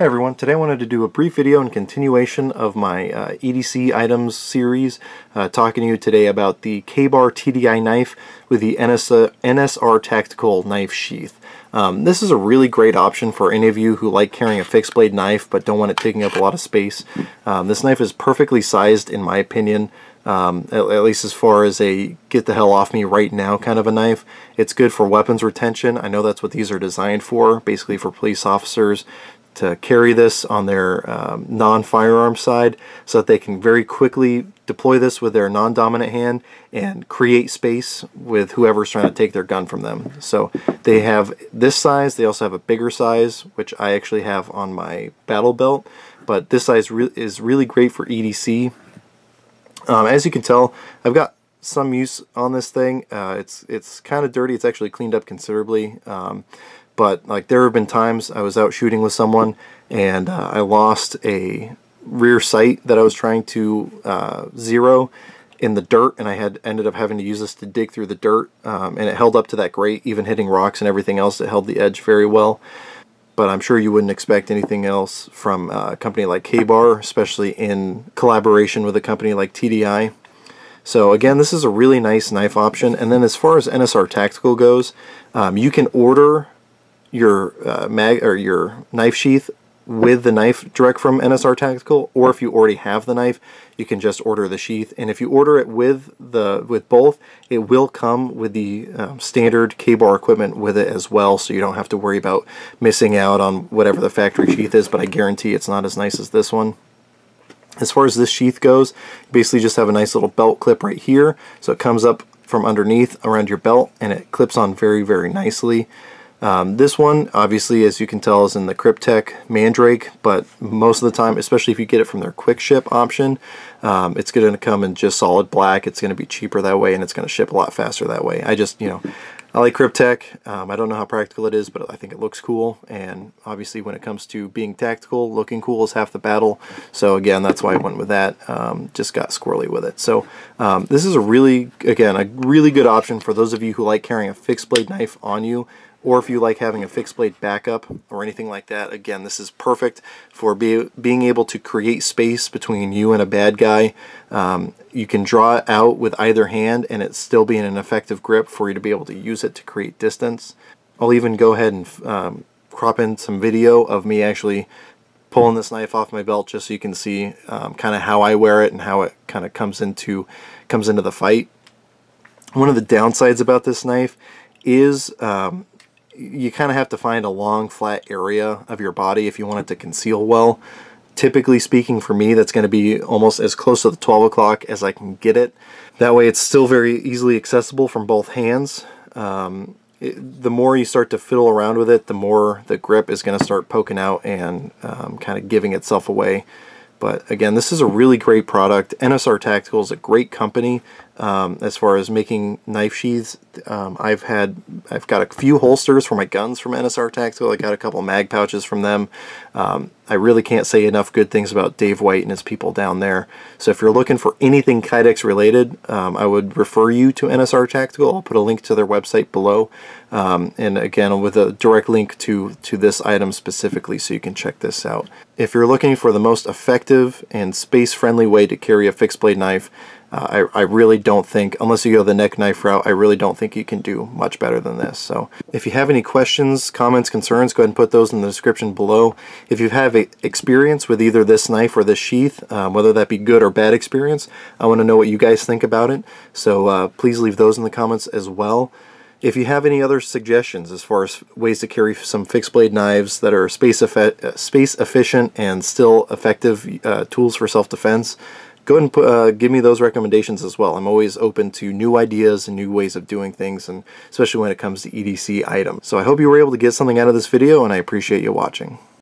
Hey everyone, today I wanted to do a brief video in continuation of my EDC items series, talking to you today about the K-Bar TDI knife with the NSR tactical knife sheath. This is a really great option for any of you who like carrying a fixed blade knife but don't want it taking up a lot of space. This knife is perfectly sized in my opinion, at least as far as a get the hell off me right now kind of a knife. It's good for weapons retention. I know that's what these are designed for, basically for police officers to carry this on their non-firearm side so that they can very quickly deploy this with their non-dominant hand and create space with whoever's trying to take their gun from them. So they have this size, they also have a bigger size, which I actually have on my battle belt, but this size is really great for EDC. As you can tell, I've got some use on this thing. It's kind of dirty. It's actually cleaned up considerably. But like there have been times I was out shooting with someone and I lost a rear sight that I was trying to zero in the dirt, and I ended up having to use this to dig through the dirt, and it held up to that grate, even hitting rocks and everything else. It held the edge very well. But I'm sure you wouldn't expect anything else from a company like K-Bar, especially in collaboration with a company like TDI. So again, this is a really nice knife option. And then as far as NSR Tactical goes, you can order your your knife sheath with the knife direct from NSR Tactical, or if you already have the knife, you can just order the sheath. And if you order it with both, it will come with the standard K-Bar equipment with it as well, so you don't have to worry about missing out on whatever the factory sheath is, but I guarantee it's not as nice as this one. As far as this sheath goes, you basically just have a nice little belt clip right here, so it comes up from underneath around your belt and it clips on very, very nicely. This one, obviously, as you can tell, is in the Cryptek Mandrake, but most of the time, especially if you get it from their quick ship option, it's going to come in just solid black. It's going to be cheaper that way, and it's going to ship a lot faster that way. I like Cryptek. I don't know how practical it is, but I think it looks cool, and obviously when it comes to being tactical, looking cool is half the battle. So again, that's why I went with that. Just got squirrely with it. So this is a really good option for those of you who like carrying a fixed blade knife on you, or if you like having a fixed blade backup or anything like that. Again, this is perfect for being able to create space between you and a bad guy. You can draw it out with either hand and it still be in an effective grip for you to be able to use it to create distance. I'll even go ahead and crop in some video of me actually pulling this knife off my belt just so you can see kind of how I wear it and how it kind of comes into the fight. One of the downsides about this knife is you kind of have to find a long flat area of your body if you want it to conceal well. Typically speaking, for me, that's going to be almost as close to the 12 o'clock as I can get it. That way it's still very easily accessible from both hands. The more you start to fiddle around with it, the more the grip is going to start poking out and kind of giving itself away. But again, this is a really great product. NSR Tactical is a great company as far as making knife sheaths. I've got a few holsters for my guns from NSR Tactical. I got a couple mag pouches from them. I really can't say enough good things about Dave White and his people down there. So if you're looking for anything Kydex related, I would refer you to NSR Tactical. I'll put a link to their website below. And again, with a direct link to this item specifically, so you can check this out. If you're looking for the most effective and space-friendly way to carry a fixed blade knife, I really don't think, unless you go the neck knife route, I really don't think you can do much better than this. So if you have any questions, comments, concerns, go ahead and put those in the description below. If you have experience with either this knife or this sheath, whether that be good or bad experience, I want to know what you guys think about it. So please leave those in the comments as well. If you have any other suggestions as far as ways to carry some fixed blade knives that are space efficient and still effective tools for self-defense, go ahead and give me those recommendations as well. I'm always open to new ideas and new ways of doing things, and especially when it comes to EDC items. So I hope you were able to get something out of this video, and I appreciate you watching.